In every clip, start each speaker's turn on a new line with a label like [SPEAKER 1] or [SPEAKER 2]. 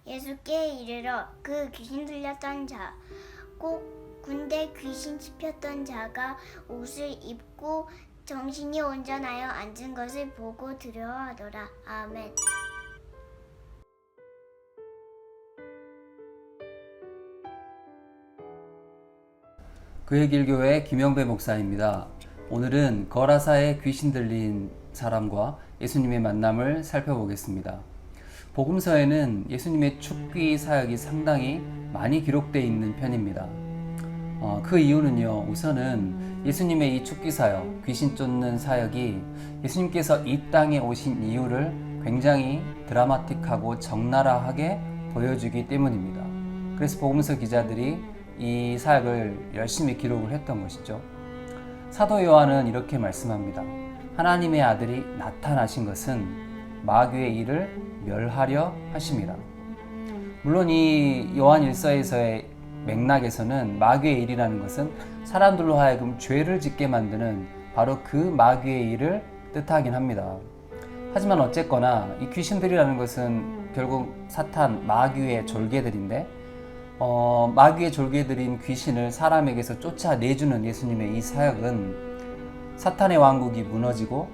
[SPEAKER 1] 예수께 이르러 그 귀신 들렸던 자, 곧 군대 귀신 씹혔던 자가 옷을 입고 정신이 온전하여 앉은 것을 보고 두려워하더라. 아멘.
[SPEAKER 2] 그의 길교회 김영배 목사입니다. 오늘은 거라사에 귀신 들린 사람과 예수님의 만남을 살펴보겠습니다. 복음서에는 예수님의 축귀 사역이 상당히 많이 기록되어 있는 편입니다. 그 이유는요, 우선은 예수님의 이 축귀 사역, 귀신 쫓는 사역이 예수님께서 이 땅에 오신 이유를 굉장히 드라마틱하고 적나라하게 보여주기 때문입니다. 그래서 복음서 기자들이 이 사역을 열심히 기록을 했던 것이죠. 사도 요한은 이렇게 말씀합니다. 하나님의 아들이 나타나신 것은 마귀의 일을 멸하려 하심이라. 물론 이 요한 1서에서의 맥락에서는 마귀의 일이라는 것은 사람들로 하여금 죄를 짓게 만드는 바로 그 마귀의 일을 뜻하긴 합니다. 하지만 어쨌거나 이 귀신들이라는 것은 결국 사탄, 마귀의 졸개들인데 마귀의 졸개들인 귀신을 사람에게서 쫓아내주는 예수님의 이 사역은 사탄의 왕국이 무너지고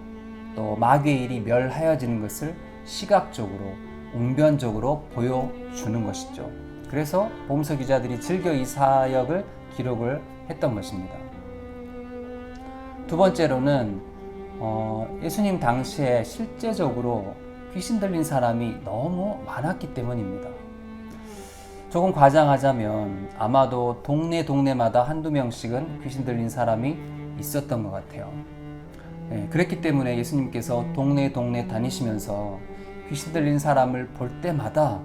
[SPEAKER 2] 또 마귀의 일이 멸하여지는 것을 시각적으로, 웅변적으로 보여주는 것이죠. 그래서 복음서 기자들이 즐겨 이 사역을 기록을 했던 것입니다. 두 번째로는 예수님 당시에 실제적으로 귀신 들린 사람이 너무 많았기 때문입니다. 조금 과장하자면 아마도 동네마다 한두 명씩은 귀신 들린 사람이 있었던 것 같아요. 그랬기 때문에 예수님께서 동네 다니시면서 귀신 들린 사람을 볼 때마다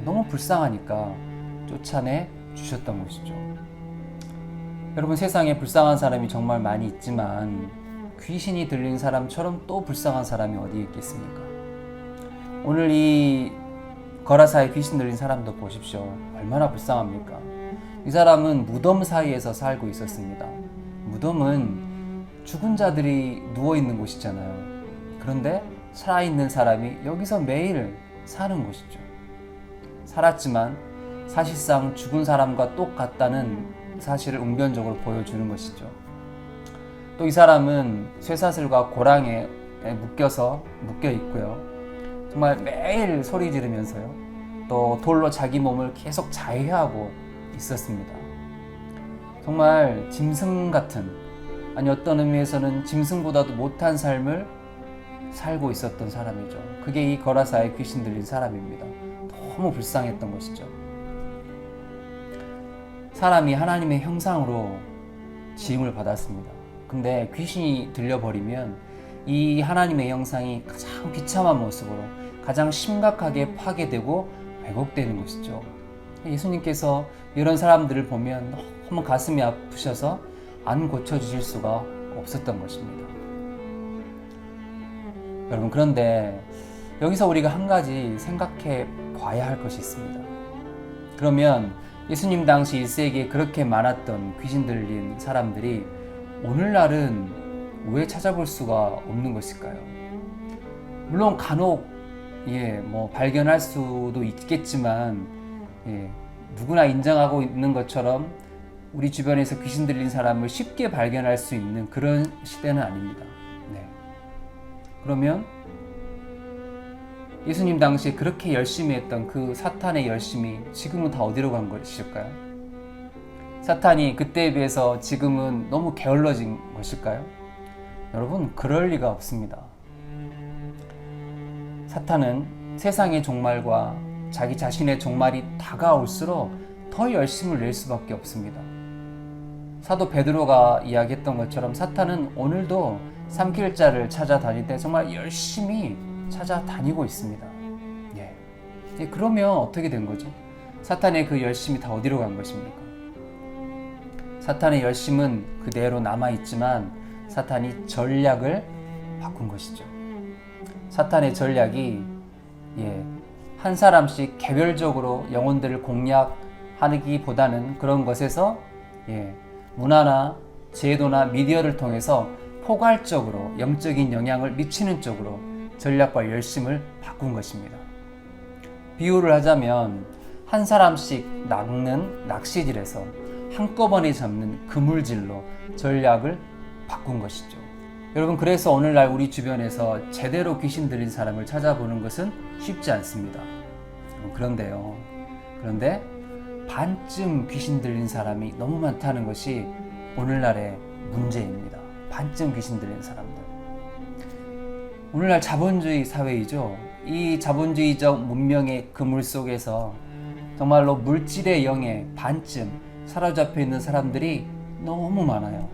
[SPEAKER 2] 너무 불쌍하니까 쫓아내 주셨던 것이죠. 여러분, 세상에 불쌍한 사람이 정말 많이 있지만 귀신이 들린 사람처럼 또 불쌍한 사람이 어디 있겠습니까? 오늘 이 거라사에 귀신 들린 사람도 보십시오. 얼마나 불쌍합니까? 이 사람은 무덤 사이에서 살고 있었습니다. 무덤은 죽은 자들이 누워있는 곳이잖아요. 그런데 살아있는 사람이 여기서 매일 사는 곳이죠. 살았지만 사실상 죽은 사람과 똑같다는 사실을 웅변적으로 보여주는 것이죠. 또 이 사람은 쇠사슬과 고랑에 묶여 있고요. 정말 매일 소리 지르면서요. 또 돌로 자기 몸을 계속 자해하고 있었습니다. 정말 짐승 같은, 아니 어떤 의미에서는 짐승보다도 못한 삶을 살고 있었던 사람이죠. 그게 이 거라사에 귀신 들린 사람입니다. 너무 불쌍했던 것이죠. 사람이 하나님의 형상으로 지음을 받았습니다. 근데 귀신이 들려버리면 이 하나님의 형상이 가장 비참한 모습으로 가장 심각하게 파괴되고 왜곡되는 것이죠. 예수님께서 이런 사람들을 보면 너무 가슴이 아프셔서 안 고쳐주실 수가 없었던 것입니다. 여러분, 그런데 여기서 우리가 한 가지 생각해 봐야 할 것이 있습니다. 그러면 예수님 당시 1세기에 그렇게 많았던 귀신 들린 사람들이 오늘날은 왜 찾아볼 수가 없는 것일까요? 물론 간혹 발견할 수도 있겠지만 누구나 인정하고 있는 것처럼 우리 주변에서 귀신 들린 사람을 쉽게 발견할 수 있는 그런 시대는 아닙니다. 그러면 예수님 당시에 그렇게 열심히 했던 그 사탄의 열심이 지금은 다 어디로 간 것일까요? 사탄이 그때에 비해서 지금은 너무 게을러진 것일까요? 여러분, 그럴 리가 없습니다. 사탄은 세상의 종말과 자기 자신의 종말이 다가올수록 더 열심을 낼 수밖에 없습니다. 사도 베드로가 이야기했던 것처럼 사탄은 오늘도 삼킬 자를 찾아다닐 때 정말 열심히 찾아다니고 있습니다. 그러면 어떻게 된 거죠? 사탄의 그 열심이 다 어디로 간 것입니까? 사탄의 열심은 그대로 남아있지만 사탄이 전략을 바꾼 것이죠. 사탄의 전략이 한 사람씩 개별적으로 영혼들을 공략하기보다는 그런 것에서 문화나 제도나 미디어를 통해서 포괄적으로 영적인 영향을 미치는 쪽으로 전략과 열심을 바꾼 것입니다. 비유를 하자면 한 사람씩 낚는 낚시질에서 한꺼번에 잡는 그물질로 전략을 바꾼 것이죠. 여러분, 그래서 오늘날 우리 주변에서 제대로 귀신 들린 사람을 찾아보는 것은 쉽지 않습니다. 그런데 반쯤 귀신 들린 사람이 너무 많다는 것이 오늘날의 문제입니다. 반쯤 귀신 들린 사람들. 오늘날 자본주의 사회이죠. 이 자본주의적 문명의 그물 속에서 정말로 물질의 영에 반쯤 사로잡혀 있는 사람들이 너무 많아요.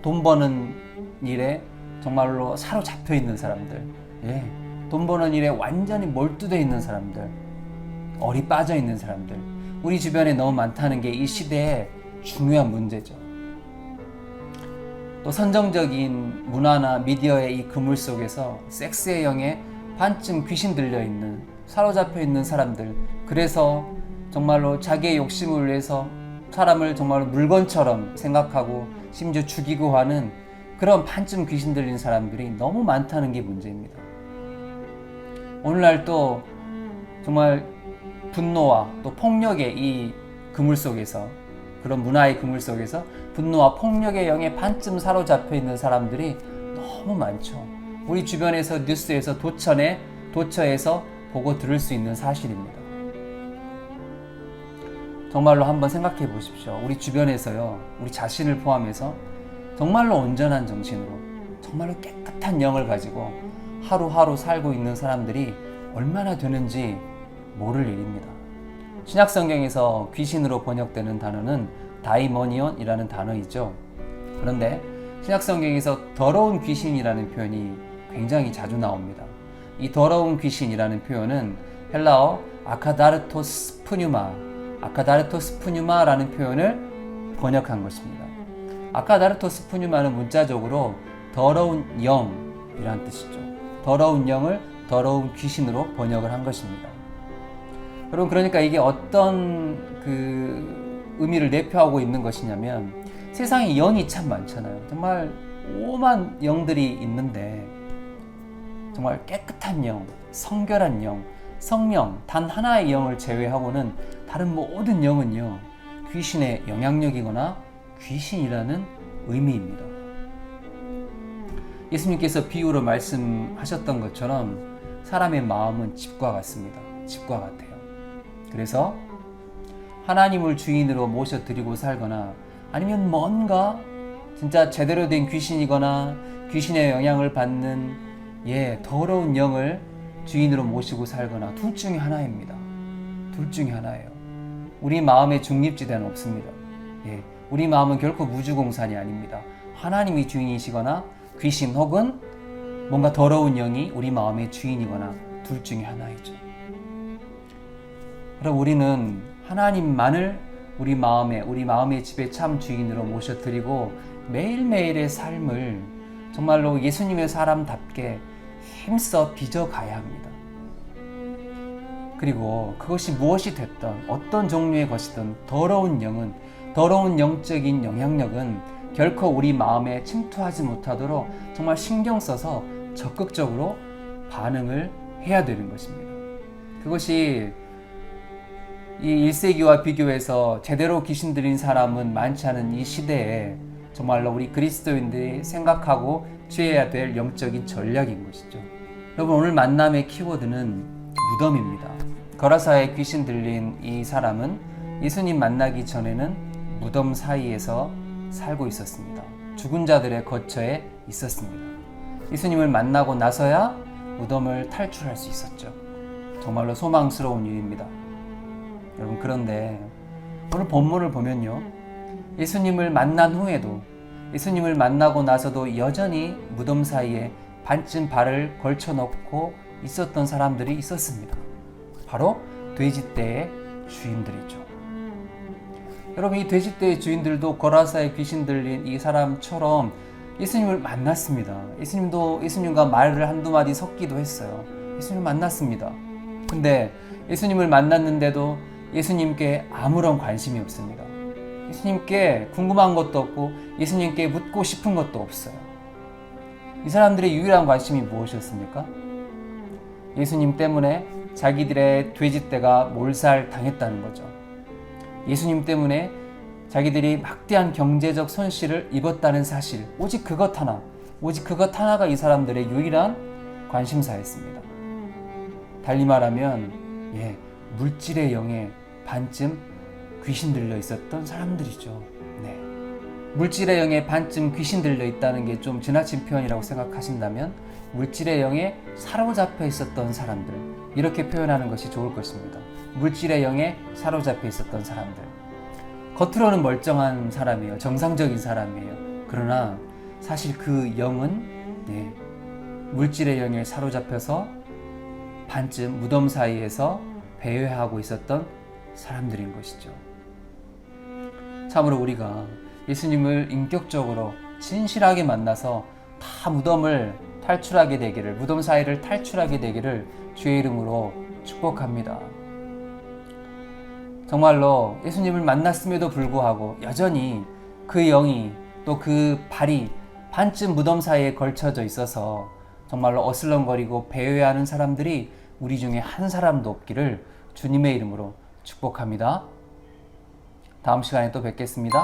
[SPEAKER 2] 돈 버는 일에 정말로 사로잡혀 있는 사람들, 돈 버는 일에 완전히 몰두되어 있는 사람들, 얼이 빠져 있는 사람들, 우리 주변에 너무 많다는 게 이 시대의 중요한 문제죠. 또 선정적인 문화나 미디어의 이 그물 속에서 섹스의 영에 반쯤 귀신 들려 있는, 사로잡혀 있는 사람들, 그래서 정말로 자기의 욕심을 위해서 사람을 정말로 물건처럼 생각하고 심지어 죽이고 하는 그런 반쯤 귀신 들린 사람들이 너무 많다는 게 문제입니다. 오늘날 또 정말 분노와 또 폭력의 이 그물 속에서, 그런 문화의 그물 속에서 분노와 폭력의 영에 반쯤 사로잡혀 있는 사람들이 너무 많죠. 우리 주변에서 뉴스에서 도처에서 보고 들을 수 있는 사실입니다. 정말로 한번 생각해 보십시오. 우리 주변에서요, 우리 자신을 포함해서 정말로 온전한 정신으로, 정말로 깨끗한 영을 가지고 하루하루 살고 있는 사람들이 얼마나 되는지 모를 일입니다. 신약성경에서 귀신으로 번역되는 단어는 다이모니온이라는 단어이죠. 그런데 신약성경에서 더러운 귀신이라는 표현이 굉장히 자주 나옵니다. 이 더러운 귀신이라는 표현은 헬라어 아카다르토스푸뉴마라는 표현을 번역한 것입니다. 아카다르토스푸뉴마는 문자적으로 더러운 영이라는 뜻이죠. 더러운 영을 더러운 귀신으로 번역을 한 것입니다. 여러분, 그러니까 이게 어떤 의미를 내포하고 있는 것이냐면, 세상에 영이 참 많잖아요. 정말 오만 영들이 있는데 정말 깨끗한 영, 성결한 영, 성령 단 하나의 영을 제외하고는 다른 모든 영은요, 귀신의 영향력이거나 귀신이라는 의미입니다. 예수님께서 비유로 말씀하셨던 것처럼 사람의 마음은 집과 같습니다. 집과 같아요. 그래서 하나님을 주인으로 모셔드리고 살거나, 아니면 뭔가 진짜 제대로 된 귀신이거나 귀신의 영향을 받는 더러운 영을 주인으로 모시고 살거나, 둘 중에 하나입니다. 둘 중에 하나예요. 우리 마음의 중립지대는 없습니다. 우리 마음은 결코 무주공산이 아닙니다. 하나님이 주인이시거나 귀신 혹은 뭔가 더러운 영이 우리 마음의 주인이거나 둘 중에 하나이죠. 그럼 우리는 하나님만을 우리 마음의 집의 참 주인으로 모셔드리고 매일매일의 삶을 정말로 예수님의 사람답게 힘써 빚어가야 합니다. 그리고 그것이 무엇이 됐든 어떤 종류의 것이든 더러운 영은, 더러운 영적인 영향력은 결코 우리 마음에 침투하지 못하도록 정말 신경 써서 적극적으로 반응을 해야 되는 것입니다. 그것이 이 1세기와 비교해서 제대로 귀신 들린 사람은 많지 않은 이 시대에 정말로 우리 그리스도인들이 생각하고 취해야 될 영적인 전략인 것이죠. 여러분, 오늘 만남의 키워드는 무덤입니다. 거라사에 귀신 들린 이 사람은 예수님 만나기 전에는 무덤 사이에서 살고 있었습니다. 죽은 자들의 거처에 있었습니다. 예수님을 만나고 나서야 무덤을 탈출할 수 있었죠. 정말로 소망스러운 일입니다. 여러분, 그런데 오늘 본문을 보면요, 예수님을 만난 후에도, 예수님을 만나고 나서도 여전히 무덤 사이에 반쯤 발을 걸쳐놓고 있었던 사람들이 있었습니다. 바로 돼지떼의 주인들이죠. 여러분, 이 돼지떼의 주인들도 거라사의 귀신 들린 이 사람처럼 예수님을 만났습니다. 예수님과 말을 한두 마디 섞기도 했어요. 예수님을 만났습니다. 근데 예수님을 만났는데도 예수님께 아무런 관심이 없습니다. 예수님께 궁금한 것도 없고 예수님께 묻고 싶은 것도 없어요. 이 사람들의 유일한 관심이 무엇이었습니까? 예수님 때문에 자기들의 돼지떼가 몰살당했다는 거죠. 예수님 때문에 자기들이 막대한 경제적 손실을 입었다는 사실, 오직 그것 하나가 이 사람들의 유일한 관심사였습니다. 달리 말하면 물질의 영에 반쯤 귀신 들려 있었던 사람들이죠. 네. 물질의 영에 반쯤 귀신 들려 있다는 게 좀 지나친 표현이라고 생각하신다면 물질의 영에 사로잡혀 있었던 사람들, 이렇게 표현하는 것이 좋을 것입니다. 물질의 영에 사로잡혀 있었던 사람들. 겉으로는 멀쩡한 사람이에요. 정상적인 사람이에요. 그러나 사실 그 영은 물질의 영에 사로잡혀서 반쯤 무덤 사이에서 배회하고 있었던 사람들인 것이죠. 참으로 우리가 예수님을 인격적으로 진실하게 만나서 다 무덤 사이를 탈출하게 되기를 주의 이름으로 축복합니다. 정말로 예수님을 만났음에도 불구하고 여전히 그 영이 또 그 발이 반쯤 무덤 사이에 걸쳐져 있어서 정말로 어슬렁거리고 배회하는 사람들이 우리 중에 한 사람도 없기를 주님의 이름으로 축복합니다. 다음 시간에 또 뵙겠습니다.